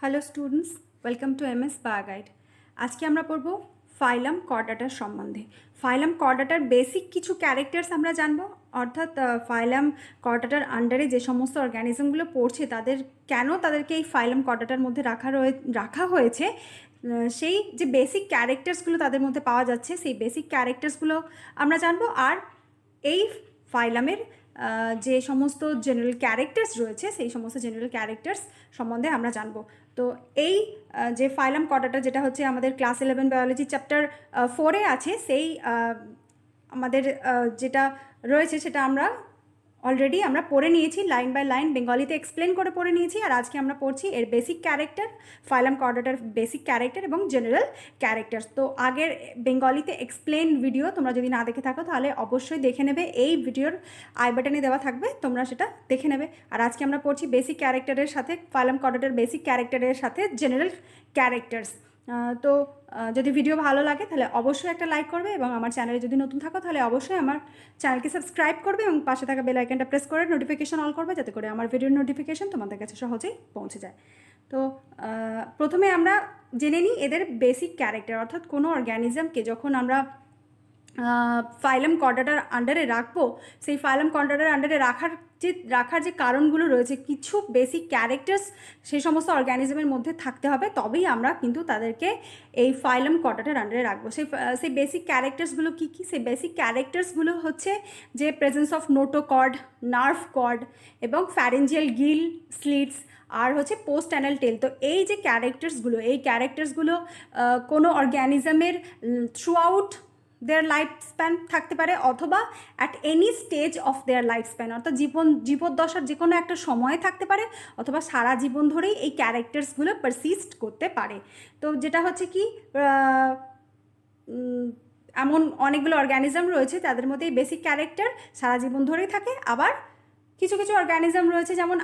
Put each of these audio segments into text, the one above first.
Hello students, welcome to MS Bioguide. আজকে আমরা পড়ব ফাইলাম কর্ডাটার সম্বন্ধে। ফাইলাম কর্ডাটার বেসিক কিছু ক্যারেক্টার্স আমরা জানবো, অর্থাৎ ফাইলাম কর্ডাটার আন্ডারে যে সমস্ত অর্গ্যানিজমগুলো পড়ছে তাদেরকে এই ফাইলাম কর্ডাটার মধ্যে রাখা হয়েছে, সেই যে বেসিক ক্যারেক্টার্সগুলো তাদের মধ্যে পাওয়া যাচ্ছে সেই বেসিক ক্যারেক্টার্সগুলো আমরা জানবো। আর এই ফাইলামের যে সমস্ত জেনারেল ক্যারেক্টার্স রয়েছে সেই সমস্ত জেনারেল ক্যারেক্টার্স সম্বন্ধে আমরা জানবো। তো এই যে ফাইলাম কর্ডাটা, যেটা হচ্ছে আমাদের ক্লাস 11 বায়োলজি চ্যাপ্টার 4-এ আছে, সেই আমাদের যেটা রয়েছে সেটা অলরেডি আমরা পড়ে নিয়েছি, লাইন বাই লাইন বেঙ্গলিতে এক্সপ্লেন করে পড়ে নিয়েছি। আর আজকে আমরা পড়ছি এর বেসিক ক্যারেক্টার, ফাইলাম কর্ডাটার বেসিক ক্যারেক্টার এবং জেনারেল ক্যারেক্টার্স। তো আগের বেঙ্গলিতে এক্সপ্লেন ভিডিও তোমরা যদি না দেখে থাকো তাহলে অবশ্যই দেখে নেবে, এই ভিডিওর আই বাটনে দেওয়া থাকবে, তোমরা সেটা দেখে নেবে। আর আজকে আমরা পড়ছি বেসিক ক্যারেক্টারের সাথে, ফাইলাম কর্ডাটার বেসিক ক্যারেক্টারের সাথে জেনারেল ক্যারেক্টার্স। তো যদি ভিডিও ভালো লাগে তাহলে অবশ্যই একটা লাইক করবে, এবং আমার চ্যানেলে যদি নতুন থাকো তাহলে অবশ্যই আমার চ্যানেলকে সাবস্ক্রাইব করবে এবং পাশে থাকা বেল আইকনটা প্রেস করে নোটিফিকেশন অল করবে, যাতে করে আমার ভিডিওর নোটিফিকেশন তোমাদের কাছে সহজেই পৌঁছে যায়। তো প্রথমে আমরা জেনে নিই এদের বেসিক ক্যারেক্টার, অর্থাৎ কোনো অর্গ্যানিজমকে যখন আমরা ফাইলাম কর্ডাটার আন্ডারে রাখবো, সেই ফাইলাম কর্ডাটার আন্ডারে রাখার যে কারণগুলো রয়েছে, কিছু বেসিক ক্যারেক্টার্স সেই সমস্ত অর্গ্যানিজমের মধ্যে থাকতে হবে, তবেই আমরা কিন্তু তাদেরকে এই ফাইলাম কর্ডাটার আন্ডারে রাখবো। সেই বেসিক ক্যারেক্টার্সগুলো কী কী? সেই বেসিক ক্যারেক্টার্সগুলো হচ্ছে যে presence of notochord, nerve cord এবং ফ্যারেঞ্জিয়াল গিল স্লিটস, আর হচ্ছে পোস্ট অ্যানাল টেল। তো এই যে ক্যারেক্টার্সগুলো কোনো অর্গ্যানিজমের throughout their life span থাকতে পারে, অথবা at any stage of their life span, অর্থাৎ জীবদ্দশার যে কোনো একটা সময়ে থাকতে পারে, অথবা সারা জীবন ধরেই এই ক্যারেক্টার্সগুলো পারসিস্ট করতে পারে। তো যেটা হচ্ছে কি, এমন অনেকগুলো অর্গ্যানিজম রয়েছে তাদের মধ্যে এই বেসিক ক্যারেক্টার সারা জীবন ধরেই থাকে। আবার কিছু কিছু অর্গ্যানিজম রয়েছে, যেমন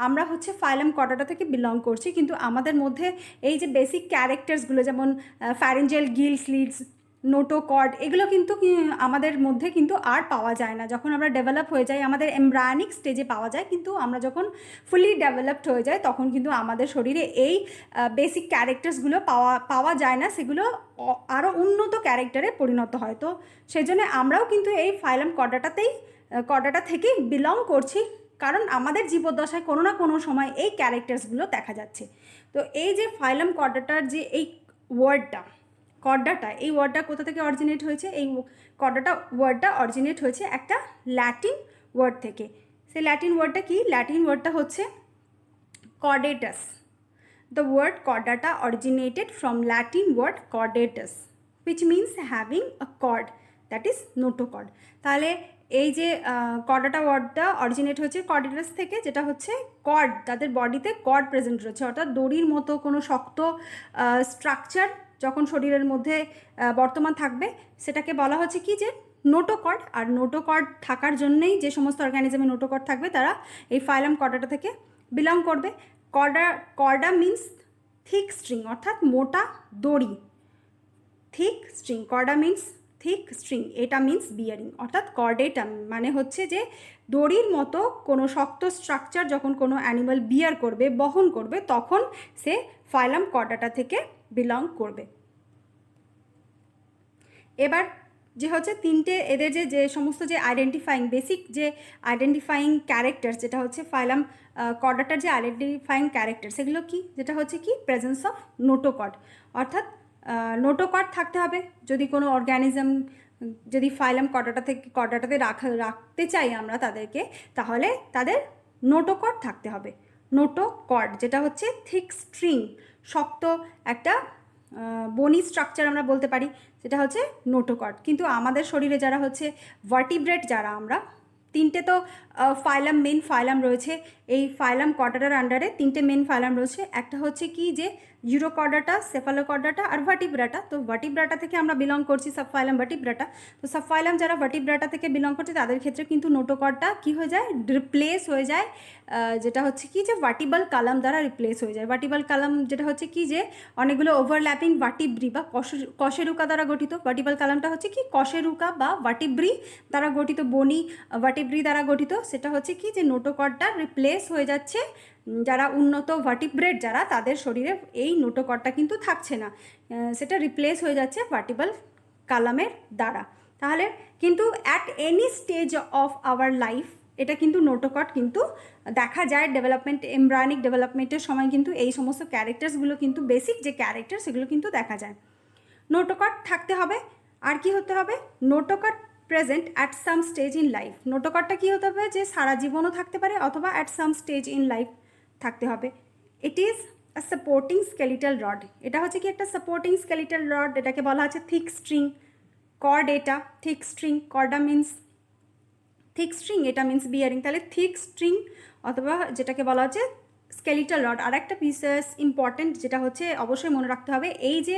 আমরা হচ্ছে ফাইলাম কর্ডাটা থেকে বিলং করছি, কিন্তু আমাদের মধ্যে এই যে বেসিক ক্যারেক্টার্সগুলো, যেমন ফ্যারেঞ্জিয়াল গিল স্লিটস, নোটোকর্ড, এগুলো কিন্তু আমাদের মধ্যে কিন্তু আর পাওয়া যায় না। যখন আমরা ডেভেলপ হয়ে যাই, আমাদের এমব্রায়োনিক স্টেজে পাওয়া যায়, কিন্তু আমরা যখন ফুলি ডেভেলপড হয়ে যাই তখন কিন্তু আমাদের শরীরে এই বেসিক ক্যারেক্টার্সগুলো পাওয়া যায় না, সেগুলো আরও উন্নত ক্যারেক্টারে পরিণত হয়। তো সেই জন্য আমরাও কিন্তু এই ফাইলাম কর্ডাটা থেকেই বিলং করছি, কারণ আমাদের জীবদ্দশায় কোনো না কোনো সময় এই ক্যারেক্টার্সগুলো দেখা যাচ্ছে। তো এই যে ফাইলাম কর্ডাটার যে এই কর্ডাটা, এই ওয়ার্ডটা কোথা থেকে অরিজিনেট হয়েছে? এই ওয়ার্ডটা অরিজিনেট হয়েছে একটা ল্যাটিন ওয়ার্ড থেকে। সেই ল্যাটিন ওয়ার্ডটা কি? ল্যাটিন ওয়ার্ডটা হচ্ছে কর্ডেটাস। The word chordata originated from Latin word chordatus, which means having a cord, that is notochord. তাহলে এই যে কর্ডাটা ওয়ার্ডটা অরিজিনেট হয়েছে কর্ডেটাস থেকে, যেটা হচ্ছে কর্ড, তাদের বডিতে কর্ড প্রেজেন্ট রয়েছে, অর্থাৎ দড়ির মতো কোনো শক্ত স্ট্রাকচার যখন শরীরের মধ্যে বর্তমান থাকবে, সেটাকে বলা হচ্ছে কি, যে নোটোকর্ড। আর নোটোকর্ড থাকার জন্যই যে সমস্ত অর্গ্যানিজমে নোটোকর্ড থাকবে তারা এই ফাইলাম কর্ডাটা থেকে বিলং করবে। কর্ডা মিন্স থিক স্ট্রিং, অর্থাৎ মোটা দড়ি। Thick string, Korda means thick string, এটা মিন্স বিয়ারিং, অর্থাৎ কর্ডেটা মানে হচ্ছে যে দড়ির মতো কোনো শক্ত স্ট্রাকচার যখন কোনো অ্যানিমাল বিয়ার করবে, বহন করবে, তখন সে ফাইলাম কর্ডাটা থেকে বিলং করবে। এবার যে হচ্ছে তিনটে এদের যে সমস্ত যে বেসিক যে আইডেন্টিফাইং ক্যারেক্টার, যেটা হচ্ছে ফাইলাম কর্ডাটার যে আইডেন্টিফাইং ক্যারেক্টার, সেগুলো কি? যেটা হচ্ছে কি, প্রেজেন্স অফ নোটোকর্ড, অর্থাৎ নোটোকর্ড থাকতে হবে। যদি কোনো অর্গ্যানিজম যদি ফাইলাম কর্ডাটাতে রাখতে চাই আমরা তাদেরকে, তাহলে তাদের নোটোকর্ড থাকতে হবে। নোটোকর্ড যেটা হচ্ছে থিক স্ট্রিং, শক্ত একটা বনি স্ট্রাকচার আমরা বলতে পারি, সেটা হচ্ছে নোটোকর্ড। কিন্তু আমাদের শরীরে যারা হচ্ছে ভার্টিব্রেট, যারা আমরা তিনটে তো মেন ফাইলাম রয়েছে এই ফাইলাম কর্ডাটার আন্ডারে, তিনটে মেন ফাইলাম রয়েছে। একটা হচ্ছে কি, যে ইউরোকর্ডাটা, সেফালোকর্ডাটা আর ভার্টিব্রাটা। তো ভার্টিব্রাটা থেকে আমরা বিলং করছি সাবফাইলাম ভার্টিব্রাটা। তো সাবফাইলাম যারা ভার্টিব্রাটা থেকে বিলং করছে তাদের ক্ষেত্রে কিন্তু নোটোকর্ডটা কী হয়ে যায়, রিপ্লেস হয়ে যায়, যেটা হচ্ছে কি, যে ভার্টিবাল কালাম দ্বারা রিপ্লেস হয়ে যায়। ভার্টিবাল কালাম যেটা হচ্ছে কি, যে অনেকগুলো ওভারল্যাপিং ভার্টিব্রি বা কশেরুকা দ্বারা গঠিত। ভার্টিবাল কালামটা হচ্ছে কি, কশেরুকা বা ভার্টিব্রি দ্বারা গঠিত, বনি ভার্টিব্রি দ্বারা গঠিত। সেটা হচ্ছে কি, যে নোটোকর্ডটা রিপ্লেস রিপ্লেস হয়ে যাচ্ছে যারা উন্নত ভার্টিব্রেট যারা তাদের শরীরে এই নোটোকর্ডটা কিন্তু থাকছে না, সেটা রিপ্লেস হয়ে যাচ্ছে ভার্টিব্রাল কালামের দ্বারা। তাহলে কিন্তু at any stage of our life এটা কিন্তু নোটোকর্ড কিন্তু দেখা যায় ডেভেলপমেন্ট, এমব্রায়োনিক ডেভেলপমেন্টের সময় কিন্তু এই সমস্ত ক্যারেক্টার্সগুলো কিন্তু বেসিক যে ক্যারেক্টার সেগুলো কিন্তু দেখা যায়। নোটোকর্ড থাকতে হবে। আর কি হতে হবে? Notochord present at some stage in life. নোটোকর্ডটা কী হতে হবে? যে সারা জীবনও থাকতে পারে অথবা at some stage in life থাকতে হবে। It is a supporting skeletal rod. এটা হচ্ছে কি একটা সাপোর্টিং স্কেলিটাল রড, এটাকে বলা হচ্ছে থিক স্ট্রিং কর্ড। এটা thick string, Korda means thick string, এটা মিন্স বিয়ারিং। তাহলে থিক স্ট্রিং অথবা যেটাকে বলা হচ্ছে স্কেলিটাল রড। আর একটা বিশেষ ইম্পর্টেন্ট যেটা হচ্ছে অবশ্যই মনে রাখতে হবে, এই যে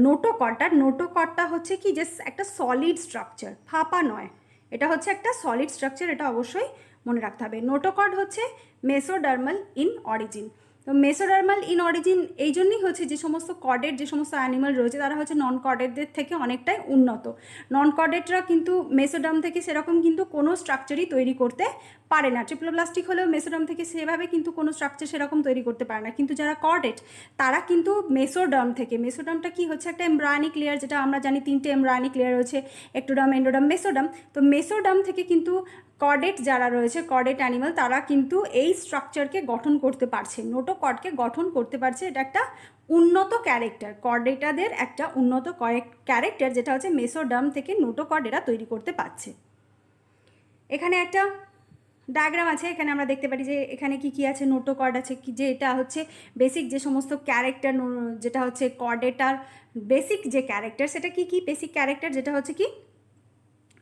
নোটোকর্ডটা হচ্ছে কি যে একটা সলিড স্ট্রাকচার, ফাঁপা নয়, এটা হচ্ছে একটা সলিড স্ট্রাকচার, এটা অবশ্যই মনে রাখতে হবে। নোটোকর্ড হচ্ছে মেসোডার্মাল ইন অরিজিন। তো মেসোডার্মাল ইন অরিজিন এই জন্যই হচ্ছে যে সমস্ত কর্ডেড যে সমস্ত অ্যানিমাল রয়েছে তারা হচ্ছে নন কর্ডেডদের থেকে অনেকটাই উন্নত। নন কর্ডেডরা কিন্তু মেসোডার্ম থেকে সেরকম কিন্তু কোনো স্ট্রাকচারই তৈরি করতে পারে না। ট্রিপ্লোপ্লাস্টিক হলেও মেসোডার্ম থেকে সেভাবে কিন্তু কোনো স্ট্রাকচার সেরকম তৈরি করতে পারে না। কিন্তু যারা কর্ডেড তারা কিন্তু মেসোডার্ম থেকে, মেসোডার্মটা কি হচ্ছে একটা এমব্রায়োনিক লেয়ার, যেটা আমরা জানি 3টে এমব্রায়োনিক লেয়ার রয়েছে, একটোডার্ম, এন্ডোডার্ম, মেসোডার্ম। তো মেসোডার্ম থেকে কিন্তু কর্ডেট যারা রয়েছে, কর্ডেট অ্যানিমাল, তারা কিন্তু এই স্ট্রাকচারকে গঠন করতে পারছে, নোটোকর্ডকে গঠন করতে পারছে। এটা একটা উন্নত ক্যারেক্টার, কর্ডেটাদের একটা উন্নত ক্যারেক্টার, যেটা হচ্ছে মেসোডার্ম থেকে নোটোকর্ড এরা তৈরি করতে পারছে। এখানে একটা ডায়াগ্রাম আছে, এখানে আমরা দেখতে পারি যে এখানে কি কি আছে, নোটোকর্ড আছে কি, যে এটা হচ্ছে বেসিক যে সমস্ত ক্যারেক্টার, যেটা হচ্ছে কর্ডেটার বেসিক যে ক্যারেক্টার, সেটা কি কি বেসিক ক্যারেক্টার, যেটা হচ্ছে কি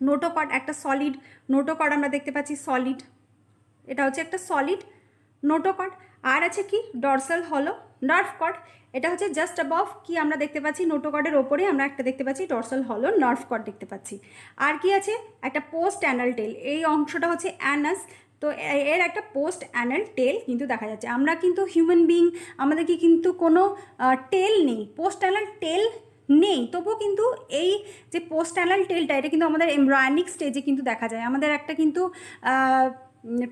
নোটোকর্ড একটা সলিড নোটোকর্ড আমরা দেখতে পাচ্ছি সলিড, এটা হচ্ছে একটা সলিড নোটোকর্ড। আর আছে কি ডরসাল হলো নার্ভ কর্ড, এটা হচ্ছে জাস্ট অ্যাবভ কি আমরা দেখতে পাচ্ছি নোটোকর্ডের ওপরে আমরা একটা দেখতে পাচ্ছি ডরসাল হলো নার্ভ কর্ড দেখতে পাচ্ছি। আর কি আছে একটা পোস্ট অ্যানাল টেল, এই অংশটা হচ্ছে অ্যানাস, তো এর একটা পোস্ট অ্যানাল টেল কিন্তু দেখা যাচ্ছে। আমরা কিন্তু হিউম্যান বিং, আমাদের কি কিন্তু কোনো টেল নেই, পোস্ট অ্যানাল টেল নেই, তবুও কিন্তু এই যে পোস্ট অ্যানাল টেলটা এটা কিন্তু আমাদের এমব্রায়োনিক স্টেজে কিন্তু দেখা যায়। আমাদের একটা কিন্তু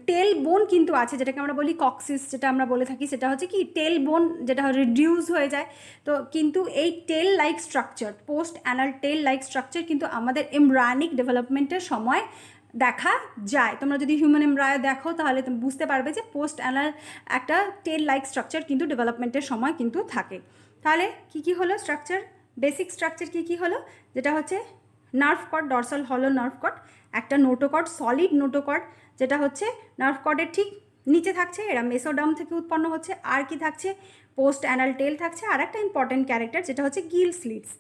টেল বোন কিন্তু আছে, যেটাকে আমরা বলি কক্সিস, যেটা আমরা বলে থাকি, সেটা হচ্ছে কি টেল বোন, যেটা রিডিউস হয়ে যায়। তো কিন্তু এই টেল লাইক স্ট্রাকচার, পোস্ট অ্যানাল টেল লাইক স্ট্রাকচার কিন্তু আমাদের এমব্রায়োনিক ডেভেলপমেন্টের সময় দেখা যায়। তোমরা যদি হিউম্যান এমব্রায়ো দেখো তাহলে তুমি বুঝতে পারবে যে পোস্ট অ্যানাল একটা টেল লাইক স্ট্রাকচার কিন্তু ডেভেলপমেন্টের সময় কিন্তু থাকে। তাহলে কি কি হলো স্ট্রাকচার, বেসিক স্ট্রাকচার কি কি হলো, যেটা হচ্ছে নার্ভ কর্ড, ডরসাল হলো নার্ভ কর্ড, একটা নোটোকর্ড সলিড নোটোকর্ড, যেটা হচ্ছে নার্ভ কর্ডের ঠিক নিচে থাকছে, এরা মেসোডার্ম থেকে উৎপন্ন হচ্ছে। আর কি থাকছে, পোস্ট অ্যানাল টেল থাকছে। আর একটা ইম্পর্টেন্ট ক্যারেক্টার যেটা হচ্ছে গিল স্লিটস,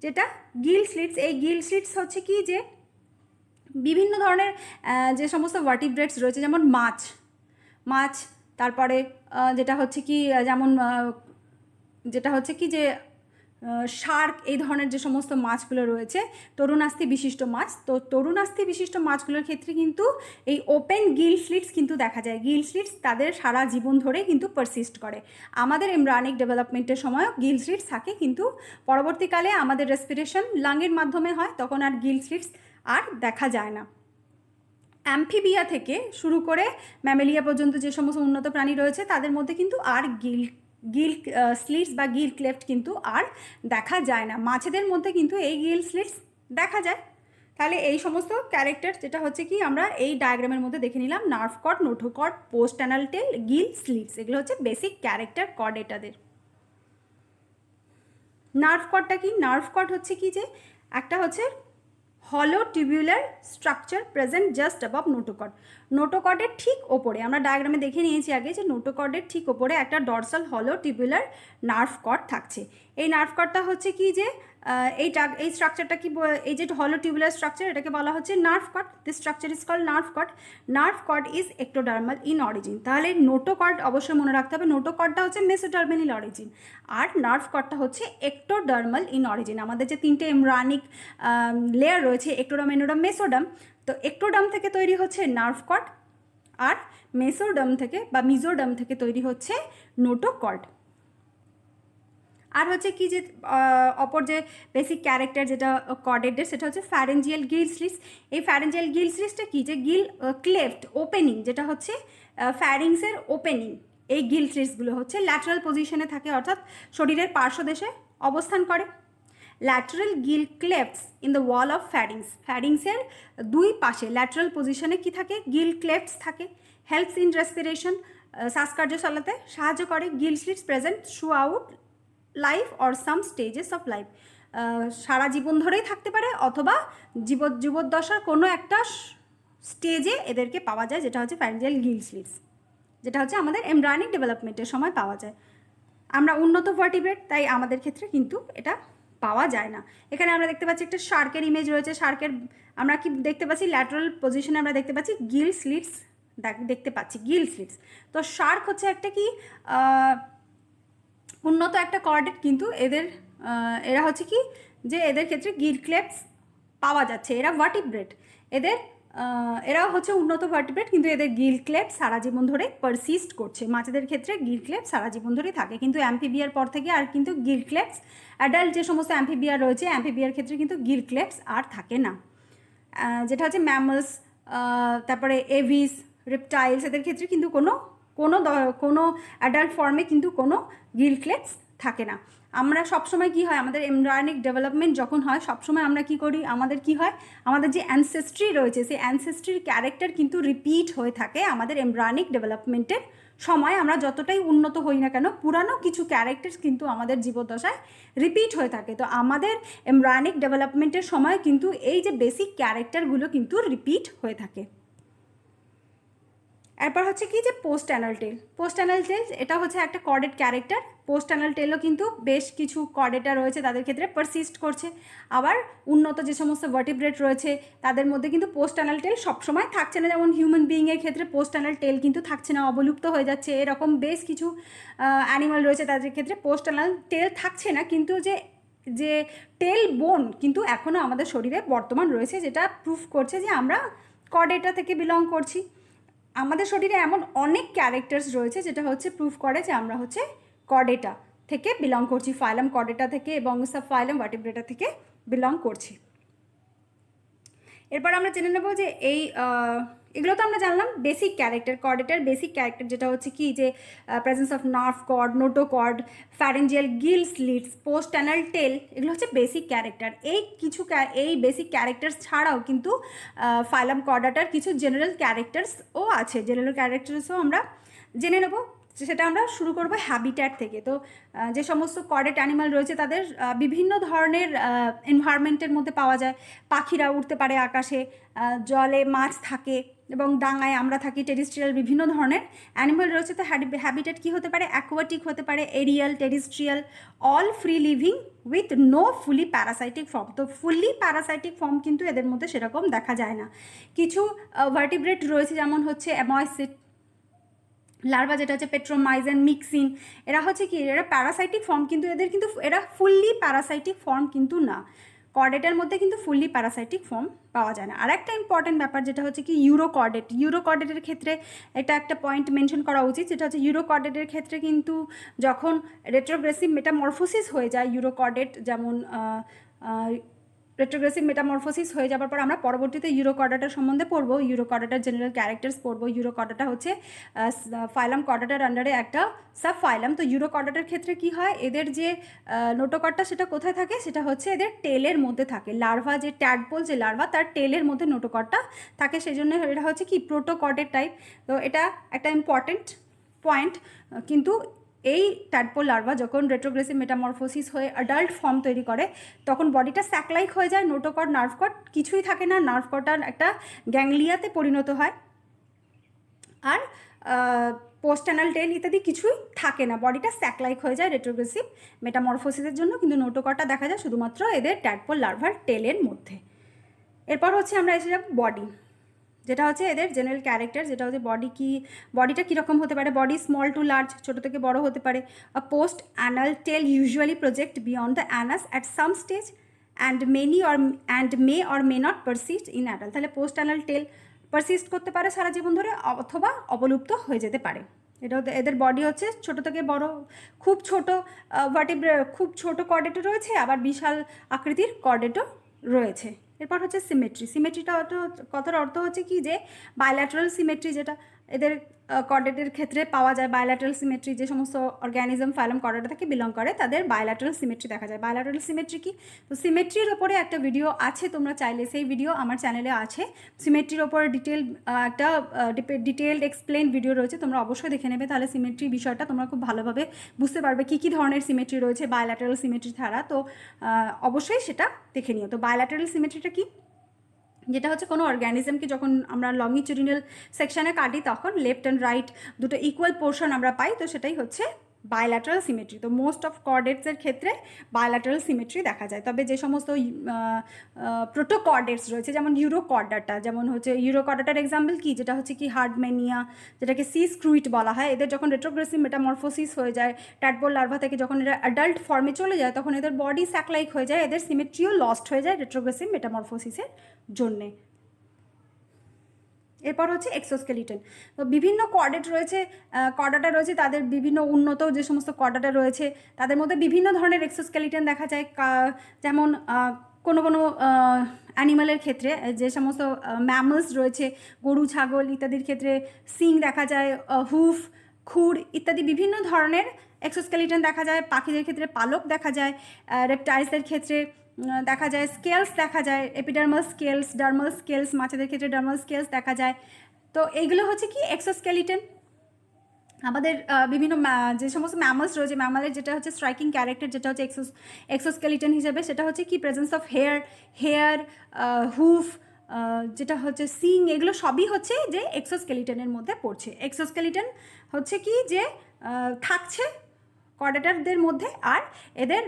যেটা গিল স্লিটস, এই গিল স্লিটস হচ্ছে কি যে বিভিন্ন ধরনের যে সমস্ত ভার্টিব্রেটস রয়েছে, যেমন মাছ, তারপরে যেটা হচ্ছে কি যেমন যেটা হচ্ছে কি যে শার্ক, এই ধরনের যে সমস্ত মাছগুলো রয়েছে, তরুণাস্থি বিশিষ্ট মাছ, তো তরুণাস্থি বিশিষ্ট মাছগুলোর ক্ষেত্রে কিন্তু এই ওপেন গিল স্লিটস কিন্তু দেখা যায়। গিল স্লিটস তাদের সারা জীবন ধরে কিন্তু পারসিস্ট করে। আমাদের এমব্রায়োনিক ডেভেলপমেন্টের সময়ও গিল স্লিটস থাকে, কিন্তু পরবর্তীকালে আমাদের রেসপিরেশন লাংয়ের মাধ্যমে হয়, তখন আর গিল স্লিটস আর দেখা যায় না। অ্যাম্ফিবিয়া থেকে শুরু করে ম্যামেলিয়া পর্যন্ত যে সমস্ত উন্নত প্রাণী রয়েছে তাদের মধ্যে কিন্তু আর গিল স্লিটস বা গিল ক্লেফট কিন্তু আর দেখা যায় না। মাছেদের মধ্যে কিন্তু এই গিল স্লিটস দেখা যায়। তাহলে এই সমস্ত ক্যারেক্টার যেটা হচ্ছে কি আমরা এই ডায়াগ্রামের মধ্যে দেখে নিলাম, nerve cord, notochord, post anal tail, gill slits, এগুলো হচ্ছে বেসিক ক্যারেক্টার কর্ডেটাদের। নার্ভ কর্ডটা কি, নার্ভ কর্ড হচ্ছে কি যে একটা হচ্ছে হলো tubular structure present just above notochord, নোটোকর্ডের ঠিক ওপরে, আমরা ডায়াগ্রামে দেখে নিয়েছি আগে যে নোটোকর্ডের ঠিক ওপরে একটা ডরসাল হলো টিউবুলার নার্ভ কর্ড থাকছে। এই নার্ভ কর্ডটা হচ্ছে কি যে এই স্ট্রাকচারটা কি, এই যে হলো টিউবুলার স্ট্রাকচার এটাকে বলা হচ্ছে nerve cord. This structure is called nerve cord. Nerve cord is ectodermal in origin. তাহলে নোটোকর্ড অবশ্যই মনে রাখতে হবে, নোটোকর্ডটা হচ্ছে মেসোডার্মাল ইন অরিজিন, আর নার্ভ কর্ডটা হচ্ছে একটোডার্মাল ইন অরিজিন। আমাদের যে 3টে এমব্রায়োনিক লেয়ার রয়েছে, একটোডার্ম, এন্ডোডার্ম, মেসোডার্ম, তো একটোডার্ম থেকে তৈরি হচ্ছে নার্ভ কর্ড, আর মেসোডার্ম থেকে বা মিজোডার্ম থেকে তৈরি হচ্ছে নোটোকর্ড। আর হচ্ছে কি যে অপর যে বেসিক ক্যারেক্টার যেটা কর্ডেটের সেটা হচ্ছে ফ্যারেঞ্জিয়াল গিল স্লিটস। এই ফ্যারেঞ্জিয়াল গিল স্লিটসটা কি যে গিল ক্লেফট ওপেনিং, যেটা হচ্ছে ফ্যারিংসের ওপেনিং, এই গিল স্লিটসগুলো হচ্ছে ল্যাটারাল পজিশনে থাকে, অর্থাৎ শরীরের পার্শ্বদেশে অবস্থান করে। Lateral gill clefts in the wall of pharynx, ফ্যারিংসের দুই পাশে ল্যাটারাল পজিশনে কি থাকে, গিল ক্লেফটস থাকে। হেল্পস ইন রেসপিরেশন, শ্বাসকার্য চালাতে সাহায্য করে। Gill slits present throughout life or some stages of life, সারা জীবন ধরেই থাকতে পারে অথবা জীবদ্দশার কোনো একটা স্টেজে এদেরকে পাওয়া যায়, যেটা হচ্ছে ফ্যারেঞ্জিয়াল গিল স্লিটস, যেটা হচ্ছে আমাদের এমব্রায়োনিক ডেভেলপমেন্টের সময় পাওয়া যায়। আমরা উন্নত ভার্টিব্রেট, তাই আমাদের ক্ষেত্রে কিন্তু এটা পাওয়া যায় না। এখানে আমরা দেখতে পাচ্ছি একটা শার্কের ইমেজ রয়েছে। শার্কের আমরা কি দেখতে পাচ্ছি, ল্যাটারাল পজিশনে আমরা দেখতে পাচ্ছি গিল স্লিটস দেখতে পাচ্ছি, গিল স্লিটস। তো শার্ক হচ্ছে একটা কি উন্নত একটা কর্ডেট, কিন্তু এরা হচ্ছে কি যে এদের ক্ষেত্রে গিল ক্লেফটস পাওয়া যাচ্ছে। এরা ভার্টিব্রেট, এরাও হচ্ছে উন্নত ভার্টিব্রেট, কিন্তু এদের গিল ক্লেফট সারা জীবন ধরে পারসিস্ট করছে। মাছেদের ক্ষেত্রে গিল ক্লেফট সারা জীবন ধরে থাকে, কিন্তু অ্যাম্ফিবিয়ার পর থেকে আর কিন্তু গিল ক্লেফটস, অ্যাডাল্ট যে সমস্ত অ্যাম্ফিবিয়া রয়েছে অ্যাম্ফিবিয়ার ক্ষেত্রে কিন্তু গিল ক্লেফটস আর থাকে না। যেটা হচ্ছে ম্যামলস, তারপরে এভিস, রেপটাইলস, এদের ক্ষেত্রে কিন্তু কোনো অ্যাডাল্ট ফর্মে কিন্তু কোনো গিল ক্লেফটস থাকে না। আমরা সবসময় কি হয়, আমাদের এমব্রায়োনিক ডেভেলপমেন্ট যখন হয় সবসময় আমরা কি করি, আমাদের কি হয়, আমাদের যে অ্যানসেস্ট্রি রয়েছে সেই অ্যানসেস্ট্রির ক্যারেক্টার কিন্তু রিপিট হয়ে থাকে আমাদের এমব্রায়োনিক ডেভেলপমেন্টের সময়। আমরা যতটাই উন্নত হই না কেন, পুরানো কিছু ক্যারেক্টার কিন্তু আমাদের জীবদ্দশায় রিপিট হয়ে থাকে। তো আমাদের এমব্রায়োনিক ডেভেলপমেন্টের সময় কিন্তু এই যে বেসিক ক্যারেক্টারগুলো কিন্তু রিপিট হয়ে থাকে। এরপর হচ্ছে কি যে পোস্ট অ্যানাল টেল। পোস্ট অ্যানাল টেল এটা হচ্ছে একটা কর্ডেট ক্যারেক্টার। পোস্ট অ্যানাল টেলও কিন্তু বেশ কিছু কর্ডেটা রয়েছে, তাদের ক্ষেত্রে পারসিস্ট করছে। আবার উন্নত যে সমস্ত ভার্টিব্রেট রয়েছে তাদের মধ্যে কিন্তু পোস্ট অ্যানাল টেল সবসময় থাকছে না, যেমন হিউম্যান বিইংয়ের ক্ষেত্রে পোস্ট অ্যানাল টেল কিন্তু থাকছে না, অবলুপ্ত হয়ে যাচ্ছে। এরকম বেশ কিছু অ্যানিমাল রয়েছে তাদের ক্ষেত্রে পোস্ট অ্যানাল টেল থাকছে না, কিন্তু যে টেল বোন কিন্তু এখনও আমাদের শরীরে বর্তমান রয়েছে, যেটা প্রুফ করছে যে আমরা কর্ডেটা থেকে বিলং করছি। আমাদের শরীরে এমন অনেক ক্যারেক্টার্স রয়েছে যেটা হচ্ছে প্রুফ করে যে আমরা হচ্ছে কর্ডেটা থেকে বিলং করছি, ফাইলাম কর্ডেটা থেকে এবং সাব ফাইলাম ভার্টিব্রেটা থেকে বিলং করছি। এরপর আমরা জেনে নেব যে এগুলো তো আমরা জানলাম বেসিক ক্যারেক্টার, কর্ডেটার বেসিক ক্যারেক্টার, যেটা হচ্ছে কি যে presence of nerve cord, notochord, pharyngeal gill slits, post anal tail, এগুলো হচ্ছে বেসিক ক্যারেক্টার। এই বেসিক ক্যারেক্টার্স ছাড়াও কিন্তু ফাইলাম কর্ডাটার কিছু জেনারেল ক্যারেক্টার্সও আছে। জেনারেল ক্যারেক্টার্সও আমরা জেনে নেব, সেটা আমরা শুরু করব হ্যাবিট্যাট থেকে। তো যে সমস্ত কর্ডেট অ্যানিমাল রয়েছে তাদের বিভিন্ন ধরনের এনভায়রনমেন্টের মধ্যে পাওয়া যায়। পাখিরা উড়তে পারে আকাশে, জলে মাছ থাকে এবং ডাঙায় আমরা থাকি। টেরিস্ট্রিয়াল বিভিন্ন ধরনের অ্যানিমাল রয়েছে। তো হ্যাবিট্যাট কী হতে পারে, অ্যাকোয়াটিক হতে পারে, aerial, terrestrial, all free living with no fully parasitic form. তো ফুললি প্যারাসাইটিক ফর্ম কিন্তু এদের মধ্যে সেরকম দেখা যায় না। কিছু ভার্টিব্রেট রয়েছে যেমন হচ্ছে অ্যাময়সিড লার্ভা, যেটা হচ্ছে পেট্রোমাইজেন, মিক্সিন, এরা হচ্ছে কি এরা প্যারাসাইটিক ফর্ম, কিন্তু এরা ফুললি প্যারাসাইটিক ফর্ম কিন্তু না। কর্ডেটের মধ্যে কিন্তু ফুললি প্যারাসাইটিক ফর্ম পাওয়া যায় না। আর একটা ইম্পর্টেন্ট ব্যাপার যেটা হচ্ছে কি ইউরোকর্ডেটের ক্ষেত্রে এটা একটা পয়েন্ট মেনশন করা উচিত, যেটা হচ্ছে ইউরোকর্ডেটের ক্ষেত্রে কিন্তু যখন রেট্রোগ্রেসিভ মেটামরফোসিস হয়ে যায় ইউরোকর্ডেট, যেমন রেট্রোগ্রেসিভ মেটামরফোসিস হয়ে যাওয়ার পর আমরা পরবর্তীতে ইউরোকর্ডাটার সম্বন্ধে পড়বো, ইউরোকর্ডাটার জেনারেল ক্যারেক্টার্স পড়বো। ইউরোকর্ডাটা হচ্ছে ফাইলাম কর্ডাটার আন্ডারে একটা সাব ফাইলাম। তো ইউরোকর্ডাটার ক্ষেত্রে কি হয়, এদের যে নোটোকর্ডটা সেটা কোথায় থাকে, সেটা হচ্ছে এদের টেলের মধ্যে থাকে। লার্ভা যে ট্যাডপোল যে লার্ভা তার টেলের মধ্যে নোটোকর্ডটা থাকে, সেই জন্য এটা হচ্ছে কি প্রোটোকর্ডের টাইপ। তো এটা একটা ইম্পর্টেন্ট পয়েন্ট। কিন্তু এই ট্যাডপোল লার্ভা যখন রেট্রোগ্রেসিভ মেটামরফোসিস হয়ে অ্যাডাল্ট ফর্ম তৈরি করে তখন বডিটা স্যাকলাইক হয়ে যায়, নোটোকর্ড নার্ভকর্ড কিছুই থাকে না, নার্ভকর্ডটা একটা গ্যাংলিয়াতে পরিণত হয়। আর পোস্ট অ্যানাল টেল ইত্যাদি কিছুই থাকে না, বডিটা স্যাকলাইক হয়ে যায় রেট্রোগ্রেসিভ মেটামরফোসিসের জন্য। কিন্তু নোটোকর্ডটা দেখা যায় শুধুমাত্র এদের ট্যাডপোল লার্ভার টেলের মধ্যে। এরপর হচ্ছে আমরা এসে যাব বডি, যেটা হচ্ছে এদের জেনারেল ক্যারেক্টার, যেটা হচ্ছে বডিটা কীরকম হতে পারে। বডি স্মল টু লার্জ, ছোটো থেকে বড় হতে পারে। Post anal tail usually project beyond the anus at some stage and may or may not persist in adult. তাহলে পোস্ট অ্যানাল টেল পারসিস্ট করতে পারে সারা জীবন ধরে, অথবা অবলুপ্ত হয়ে যেতে পারে। এটা এদের বডি হচ্ছে ছোট থেকে বড়, খুব ছোট খুব ছোট কর্ডেটও রয়েছে, আবার বিশাল আকৃতির কর্ডেটও রয়েছে। এরপর হচ্ছে সিমেট্রি। সিমেট্রিটা কথার অর্থ হচ্ছে কি যে বায়োল্যাটারাল সিমেট্রি, যেটা এদের কর্ডেটের ক্ষেত্রে পাওয়া যায়। বায়োল্যাটারাল সিমেট্রি, যে সমস্ত অর্গ্যানিজম ফাইলাম কর্ডেটা থেকে বিলং করে তাদের বায়োল্যাটারাল সিমেট্রি দেখা যায়। বায়োল্যাটারাল সিমেট্রি কি? তো সিমেট্রির ওপরে একটা ভিডিও আছে, তোমরা চাইলে সেই ভিডিও আমার চ্যানেলে আছে। সিমেট্রির ওপর একটা ডিটেলড এক্সপ্লেন ভিডিও রয়েছে, তোমরা অবশ্যই দেখে নেবে, তাহলে সিমেট্রি বিষয়টা তোমরা খুব ভালোভাবে বুঝতে পারবে কী কী ধরনের সিমেট্রি রয়েছে বায়োল্যাটারাল সিমেট্রি ছাড়া। তো অবশ্যই সেটা দেখে নিও। তো বায়োল্যাটারাল সিমেট্রিটা কি? যেটা হচ্ছে কোনো অর্গ্যানিজমকে যখন আমরা লংগিটিউডিনাল সেকশানে কাটি তখন লেফট অ্যান্ড রাইট দুটো ইকুয়াল পোর্শন আমরা পাই, তো সেটাই হচ্ছে বায়োল্যাটারাল সিমেট্রি। তো মোস্ট অফ কর্ডেটসের ক্ষেত্রে বায়োল্যাটারাল সিমেট্রি দেখা যায়। তবে যে সমস্ত প্রোটোকর্ডেটস রয়েছে, যেমন ইউরোকর্ডাটা, যেমন হচ্ছে ইউরোকর্ডাটার এক্সাম্পল কি, যেটা হচ্ছে কি হার্ডম্যানিয়া, যেটাকে সি স্ক্রুইট বলা হয়। এদের যখন রেট্রোগ্রেসিভ মেটামরফোসিস হয়ে যায়, ট্যাডপোল লার্ভা থেকে যখন এরা অ্যাডাল্ট ফর্মে চলে যায়, তখন এদের বডি স্যাকলাইক হয়ে যায়, এদের সিমেট্রিও লস্ট হয়ে যায় রেট্রোগ্রেসিভ মেটামরফোসিসের জন্যে। এরপর হচ্ছে এক্সোস্কেলিটন। তো বিভিন্ন কর্ডেট রয়েছে, কর্ডাটা রয়েছে, তাদের বিভিন্ন উন্নত যে সমস্ত কর্ডাটা রয়েছে তাদের মধ্যে বিভিন্ন ধরনের এক্সোস্কেলিটন দেখা যায়। যেমন কোনো কোনো অ্যানিমালের ক্ষেত্রে, যে সমস্ত ম্যামলস রয়েছে, গরু ছাগল ইত্যাদির ক্ষেত্রে সিং দেখা যায়, হুফ, খুর ইত্যাদি বিভিন্ন ধরনের এক্সোস্কেলিটন দেখা যায়। পাখিদের ক্ষেত্রে পালক দেখা যায়, রেপটাইলসের ক্ষেত্রে দেখা যায় স্কেলস দেখা যায়, এপিডার্মাল স্কেলস, ডার্মাল স্কেলস, মাছেদের ক্ষেত্রে ডার্মাল স্কেলস দেখা যায়। তো এইগুলো হচ্ছে কি এক্সোস্কেলিটন। আমাদের বিভিন্ন যে সমস্ত ম্যামলস রয়েছে, ম্যামালের যেটা হচ্ছে স্ট্রাইকিং ক্যারেক্টার, যেটা হচ্ছে এক্সোস্কেলিটন হিসেবে, সেটা হচ্ছে কি প্রেজেন্স অফ হেয়ার, হুফ, যেটা হচ্ছে সিং, এগুলো সবই হচ্ছে যে এক্সোস্কেলিটনের মধ্যে পড়ছে। এক্সোস্কেলিটন হচ্ছে কি যে থাকছে কর্ডেটারদের মধ্যে, আর এদের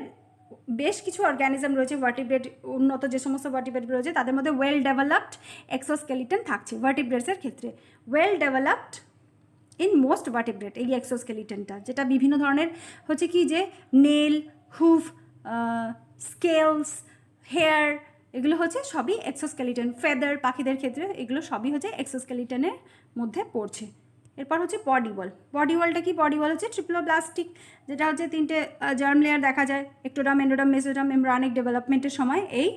বেশ কিছু অর্গ্যানিজম রয়েছে ভার্টিব্রেট, উন্নত যে সমস্ত ভার্টিব্রেট রয়েছে তাদের মধ্যে ওয়েল ডেভেলপড এক্সোস্কেলিটন থাকছে ভার্টিব্রেটসের ক্ষেত্রে। Well developed in most vertebrate এই এক্সোস্কেলিটনটা, যেটা বিভিন্ন ধরনের হচ্ছে কি যে নেল, হুফ, স্কেলস, হেয়ার, এগুলো হচ্ছে সবই এক্সোস্কেলিটন। ফেদার পাখিদের ক্ষেত্রে এগুলো সবই হচ্ছে এক্সোস্কেলিটনের মধ্যে পড়ছে। এরপর হচ্ছে বডি ওয়াল। বডি ওয়ালটা কি? বডি ওয়াল হচ্ছে ট্রিপ্লোব্লাস্টিক, যেটা হচ্ছে তিনটে জার্ম লেয়ার দেখা যায় একটোডার্ম, এন্ডোডার্ম, মেসোডার্ম, এমব্রায়োনিক ডেভেলপমেন্টের সময় এই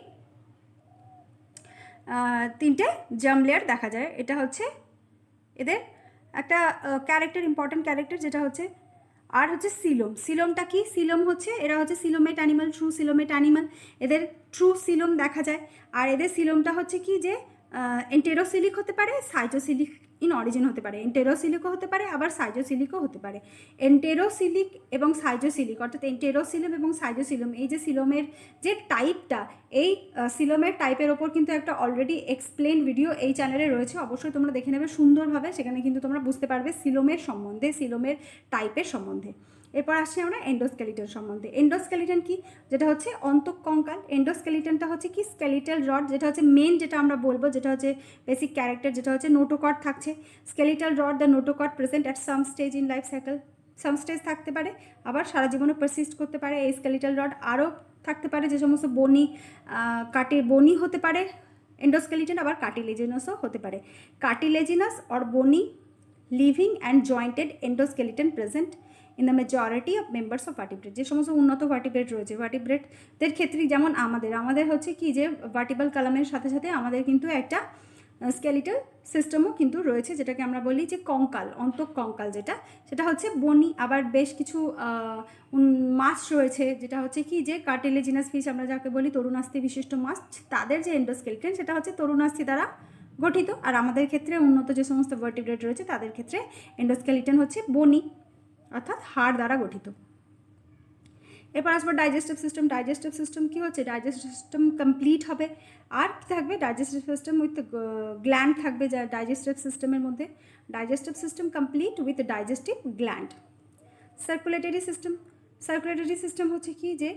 তিনটে জার্ম লেয়ার দেখা যায়। এটা হচ্ছে এদের একটা ক্যারেক্টার, ইম্পর্টেন্ট ক্যারেক্টার, যেটা হচ্ছে আর হচ্ছে সিলোম। সিলোমটা কি? সিলোম হচ্ছে এরা হচ্ছে সিলোমেট অ্যানিমাল, ট্রু সিলোমেট অ্যানিমাল, এদের ট্রু সিলোম দেখা যায়। আর এদের সিলোমটা হচ্ছে কি যে এন্টেরোসিলিক হতে পারে, সাইটোসিলিক ইন অরিজিন হতে পারে, এন্টেরোসিলিকও হতে পারে, আবার সাইটোসিলিকও হতে পারে। এন্টেরোসিলিক এবং সাইটোসিলিক, অর্থাৎ এন্টেরোসিলম এবং সাইটোসিলম, এই যে সিলোমের যে টাইপটা, এই সিলোমের টাইপের ওপর কিন্তু একটা অলরেডি এক্সপ্লেন ভিডিও এই চ্যানেলে রয়েছে, অবশ্যই তোমরা দেখে নেবে সুন্দরভাবে, সেখানে কিন্তু তোমরা বুঝতে পারবে সিলোমের সম্বন্ধে, সিলোমের টাইপের সম্বন্ধে। এরপর আসছি আমরা এন্ডোস্কেলিটন সম্বন্ধে। এন্ডোস্কেলিটন কি? যেটা হচ্ছে অন্তঃকঙ্কাল। এন্ডোস্কেলিটনটা হচ্ছে কি স্কেলিটাল রড, যেটা হচ্ছে মেন, যেটা আমরা বলবো, যেটা হচ্ছে বেসিক ক্যারেক্টার, যেটা হচ্ছে নোটোকর্ড থাকছে। Skeletal rod, the notochord present at some stage in life cycle. Some stage থাকতে পারে, আবার সারা জীবনে পারসিস্ট করতে পারে এই স্কেলিটাল রড। আরও থাকতে পারে যে সমস্ত বনি, বনি হতে পারে এন্ডোস্কেলিটন, আবার কার্টিলেজিনাসও হতে পারে। Cartilaginous or bony, living and jointed endoskeleton present in the majority of members of vertebrate. যে সমস্ত উন্নত ভার্টিব্রেট রয়েছে, ভার্টিব্রেটদের ক্ষেত্রে যেমন আমাদের হচ্ছে কি যে ভার্টিব্রাল কলামের সাথে সাথে আমাদের কিন্তু একটা স্কেলিটাল সিস্টেমও কিন্তু রয়েছে, যেটাকে আমরা বলি যে কঙ্কাল, অন্তঃকঙ্কাল, সেটা হচ্ছে বনি। আবার বেশ কিছু মাছ রয়েছে, যেটা হচ্ছে কি যে কার্টিলেজিনাস ফিশ আমরা যাকে বলি, তরুণাস্থি বিশিষ্ট মাছ, তাদের যে এন্ডোস্কেলিটন সেটা হচ্ছে তরুণাস্থি দ্বারা গঠিত। আর আমাদের ক্ষেত্রে উন্নত যে সমস্ত ভার্টিব্রেট রয়েছে তাদের ক্ষেত্রে এন্ডোস্কেলিটন হচ্ছে বনি, অর্থাৎ হাড় দ্বারা গঠিত। এরপর আসবো ডাইজেস্টিভ সিস্টেম। ডাইজেস্টিভ সিস্টেম কী হচ্ছে? ডাইজেস্টিভ সিস্টেম কমপ্লিট হবে, আর কী থাকবে? ডাইজেস্টিভ সিস্টেম উইথ গ্ল্যান্ড থাকবে, যা ডাইজেস্টিভ সিস্টেমের মধ্যে। Digestive system complete with digestive gland. Circulatory system. Circulatory system হচ্ছে কি যে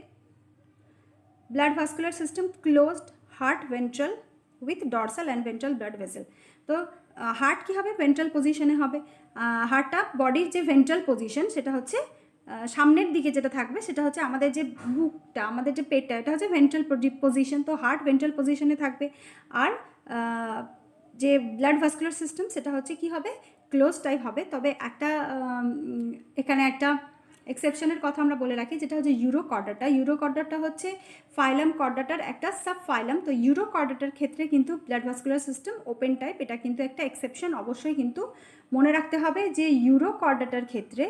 blood vascular system closed, heart ventral with dorsal and ventral blood vessel. তো হার্ট কী হবে? ভেন্ট্রাল পজিশনে হবে। হার্টটা বডির যে ভেন্ট্রাল পজিশন, সেটা হচ্ছে সামনের দিকে যেটা থাকবে, সেটা হচ্ছে আমাদের যে বুকটা, আমাদের যে পেটটা, এটা হচ্ছে ভেন্ট্রাল পজিশন। তো হার্ট ভেন্ট্রাল পজিশনে থাকবে। আর যে ব্লাড ভাস্কুলার সিস্টেম, সেটা হচ্ছে কি হবে? ক্লোজ টাইপ হবে, তবে একটা এখানে একটা এক্সেপশনের কথা আমরা বলে রাখি, যেটা হচ্ছে ইউরোকর্ডাটা। ইউরোকর্ডাটা হচ্ছে ফাইলাম কর্ডাটার একটা সাব ফাইলাম। তো ইউরোকর্ডাটার ক্ষেত্রে কিন্তু blood vascular system open type, এটা কিন্তু একটা এক্সেপশন। অবশ্যই কিন্তু মনে রাখতে হবে যে ইউরোকর্ডাটার ক্ষেত্রে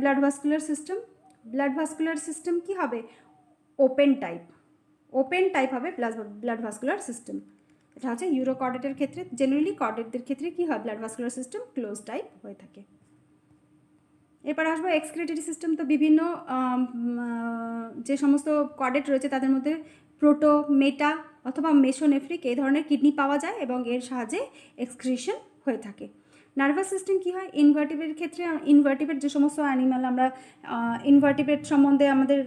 ব্লাড ভাস্কুলার সিস্টেম কি হবে, ওপেন টাইপ হবে ব্লাড ভাস্কুলার সিস্টেম। এটা হচ্ছে ইউরোকর্ডেটের ক্ষেত্রে। জেনারেলি কর্ডেটদের ক্ষেত্রে কি হয়, blood vascular system close type হয়ে থাকে। এরপর আসবো এক্সক্রিটরি সিস্টেম। তো বিভিন্ন যে সমস্ত কর্ডেট রয়েছে তাদের মধ্যে প্রোটো, মেটা অথবা মেসোনেফ্রিক এই ধরনের কিডনি পাওয়া যায় এবং এর সাহায্যে এক্সক্রিশন হয়ে থাকে। নার্ভাস সিস্টেম কী হয়, ইনভার্টিব্রেট ক্ষেত্রে, ইনভার্টিব্রেট যে সমস্ত অ্যানিম্যাল, আমরা ইনভার্টিব্রেট সম্বন্ধে আমাদের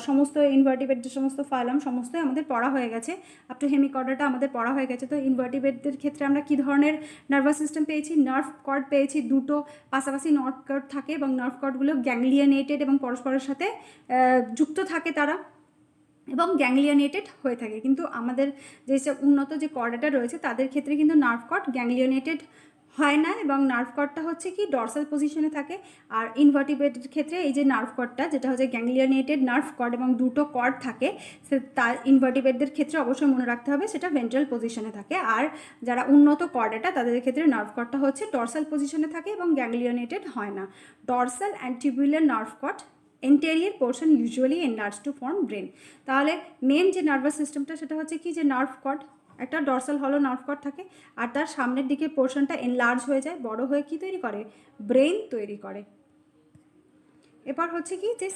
সমস্ত ইনভার্টিব্রেট যে সমস্ত ফাইলাম সমস্তই আমাদের পড়া হয়ে গেছে, আপ টু হেমিকর্ডাটা আমাদের পড়া হয়ে গেছে। তো ইনভার্টিব্রেটদের ক্ষেত্রে আমরা কী ধরনের নার্ভাস সিস্টেম পেয়েছি, নার্ভ কর্ড পেয়েছি, দুটো পাশাপাশি নার্ভ কর্ড থাকে এবং নার্ভ কর্ডগুলো গ্যাংলিয়ানেটেড এবং পরস্পরের সাথে যুক্ত থাকে তারা, এবং গ্যাংলিয়নেটেড হয়ে থাকে। কিন্তু আমাদের যে উন্নত যে কর্ডাটা রয়েছে তাদের ক্ষেত্রে কিন্তু নার্ভ কর্ড গ্যাংলিয়নেটেড হয় না, এবং নার্ভ কর্ডটা হচ্ছে কি ডর্সাল পজিশনে থাকে। আর ইনভার্টিব্রেটের ক্ষেত্রে এই যে নার্ভ কর্ডটা, যেটা হচ্ছে গ্যাংলিয়নেটেড নার্ভ কর্ড এবং দুটো কর্ড থাকে, সে তার ইনভার্টিব্রেটদের ক্ষেত্রে অবশ্যই মনে রাখতে হবে সেটা ভেন্ট্রাল পজিশনে থাকে। আর যারা উন্নত কর্ডাটা তাদের ক্ষেত্রে নার্ভ কর্ডটা হচ্ছে ডর্সাল পজিশনে থাকে এবং গ্যাংলিয়নেটেড হয় না। Dorsal and tubular nerve cord anterior portion usually enlarge to form brain. তাহলে মেন যে নার্ভাস সিস্টেমটা সেটা হচ্ছে কি, যে নার্ভ কর্ড, একটা ডর্সাল হলো নার্ভ কর্ড থাকে, আর তার সামনের দিকে পোর্শনটা এনলার্জ হয়ে যায়, বড় হয়ে কি তৈরি করে, ব্রেন তৈরি করে। এরপর হচ্ছে কি যে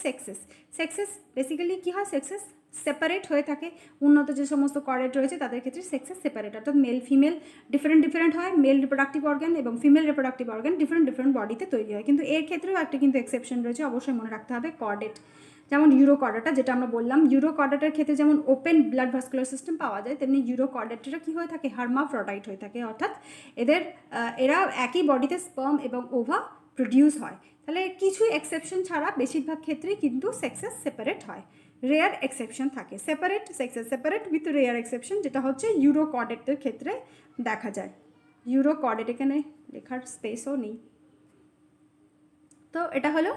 সেক্সেস বেসিক্যালি কী হয়, সেক্সেস সেপারেট হয়ে থাকে। উন্নত যে সমস্ত কর্ডেট রয়েছে তাদের ক্ষেত্রে সেক্সেস সেপারেট, অর্থাৎ মেল ফিমেল ডিফারেন্ট হয়। মেল রিপ্রোডাক্টিভ অর্গান এবং ফিমেল রিপ্রোডাক্টিভ অর্গান ডিফারেন্ট বডিতে তৈরি হয়। কিন্তু এর ক্ষেত্রেও একটা কিন্তু এক্সেপশন রয়েছে, অবশ্যই মনে রাখতে হবে। কর্ডেট যেমন ইউরোকর্ডাটা, যেটা আমরা বললাম, ইউরোকর্ডাটার ক্ষেত্রে যেমন ওপেন ব্লাড ভাস্কুলার সিস্টেম পাওয়া যায়, তেমনি ইউরোকর্ডাটা কী হয়ে থাকে, হার্মাফ্রোডাইট হয়ে থাকে, অর্থাৎ এরা একই বডিতে স্পার্ম এবং ওভা প্রডিউস হয়। তাহলে কিছু এক্সেপশন ছাড়া বেশিরভাগ ক্ষেত্রেই কিন্তু সেক্সেস সেপারেট হয়। রেয়ার এক্সেপশন থাকে, সেক্সেস সেপারেট উইথ রেয়ার এক্সেপশন, যেটা হচ্ছে ইউরোকর্ডেটের ক্ষেত্রে দেখা যায়। ইউরোকর্ডেট এখানে লেখার স্পেসও নেই। তো এটা হলো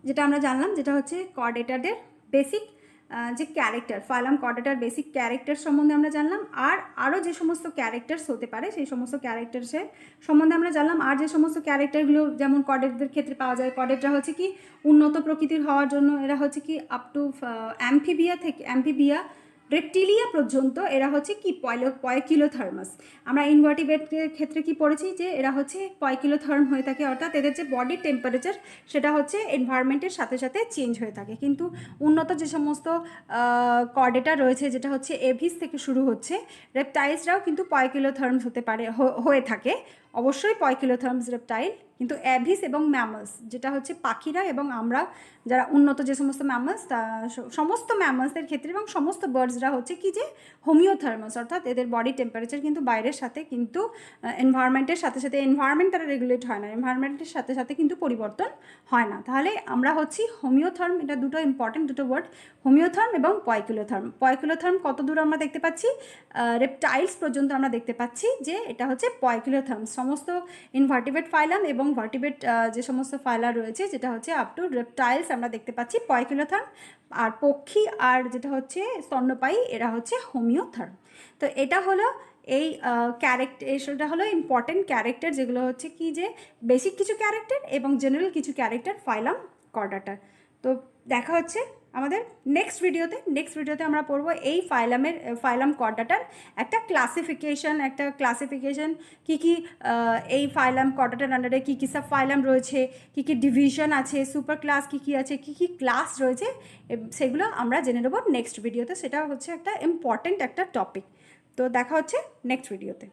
যেটা আমরা জানলাম, যেটা হচ্ছে কর্ডেটাদের বেসিক যে ক্যারেক্টার, ফাইলাম কর্ডেটার বেসিক ক্যারেক্টার সম্বন্ধে আমরা জানলাম। আর আরও যে সমস্ত ক্যারেক্টার্স হতে পারে সেই সমস্ত ক্যারেক্টার্সের সম্বন্ধে আমরা জানলাম। আর যে সমস্ত ক্যারেক্টারগুলো যেমন কর্ডেটদের ক্ষেত্রে পাওয়া যায়, কর্ডেটরা হচ্ছে কি উন্নত প্রকৃতির হওয়ার জন্য এরা হচ্ছে কি আপ টু অ্যাম্ফিবিয়া রেপটিলিয়া পর্যন্ত এরা হচ্ছে কি পয়কিলোথার্মাস। আমরা ইনভার্টিব্রেটের ক্ষেত্রে কি পড়েছি, যে এরা হচ্ছে পয়কিলোথার্ম হয়ে থাকে, অর্থাৎ এদের যে বডির টেম্পারেচার সেটা হচ্ছে এনভায়রনমেন্টের সাথে সাথে চেঞ্জ হয়ে থাকে। কিন্তু উন্নত যে সমস্ত কর্ডেটা রয়েছে, যেটা হচ্ছে এভিস থেকে শুরু হচ্ছে, রেপটাইলসরাও কিন্তু পয়কিলোথার্মস হতে পারে, হয়ে থাকে। অবশ্যই পয়কিলোথার্মস রেপটাইল, কিন্তু অ্যাভিস এবং ম্যামলস, যেটা হচ্ছে পাখিরা এবং আমরা যারা উন্নত যে সমস্ত ম্যামলস, সমস্ত ম্যামলসদের ক্ষেত্রে এবং সমস্ত বার্ডসরা হচ্ছে কি যে হোমিওথার্মাস, অর্থাৎ এদের বডি টেম্পারেচার কিন্তু বাইরের সাথে কিন্তু এনভায়রনমেন্টের সাথে সাথে, এনভায়রনমেন্ট তারা রেগুলেট হয় না, এনভায়রনমেন্টের সাথে সাথে কিন্তু পরিবর্তন হয় না। তাহলে আমরা হচ্ছি হোমিওথার্ম, এটা দুটো ইম্পর্টেন্ট দুটো ওয়ার্ড, হোমিওথার্ম এবং পয়কিলোথার্ম কত দূর আমরা দেখতে পাচ্ছি, রেপটাইলস পর্যন্ত আমরা দেখতে পাচ্ছি যে এটা হচ্ছে পয়কিলোথার্ম। সমস্ত ইনভার্টিব্রেট ফাইলাম এবং ভার্টিব্রেট যে সমস্ত ফাইলা রয়েছে, যেটা হচ্ছে আপ টু রেপটাইলস আমরা দেখতে পাচ্ছি পয়কিলোথার্ম, আর পক্ষী আর যেটা হচ্ছে স্তন্যপায়ী এরা হচ্ছে হোমিওথার্ম। তো এটা হলো এই সেটা হলো ইম্পর্টেন্ট ক্যারেক্টার, যেগুলো হচ্ছে কি যে বেসিক কিছু ক্যারেক্টার এবং জেনারেল কিছু ক্যারেক্টার ফাইলাম কর্ডাটার। তো দেখা হচ্ছে আমাদের নেক্সট ভিডিওতে আমরা পড়বো এই ফাইলাম কর্ডাটার একটা ক্লাসিফিকেশন কী কী এই ফাইলাম কর্ডাটার আন্ডারে কী কী সাব ফাইলাম রয়েছে, কী কী ডিভিশন আছে, সুপার ক্লাস কী কী আছে, কী কী ক্লাস রয়েছে, সেগুলো আমরা জেনে নেব নেক্সট ভিডিওতে। সেটা হচ্ছে একটা ইম্পর্টেন্ট একটা টপিক। তো দেখা হচ্ছে নেক্সট ভিডিওতে।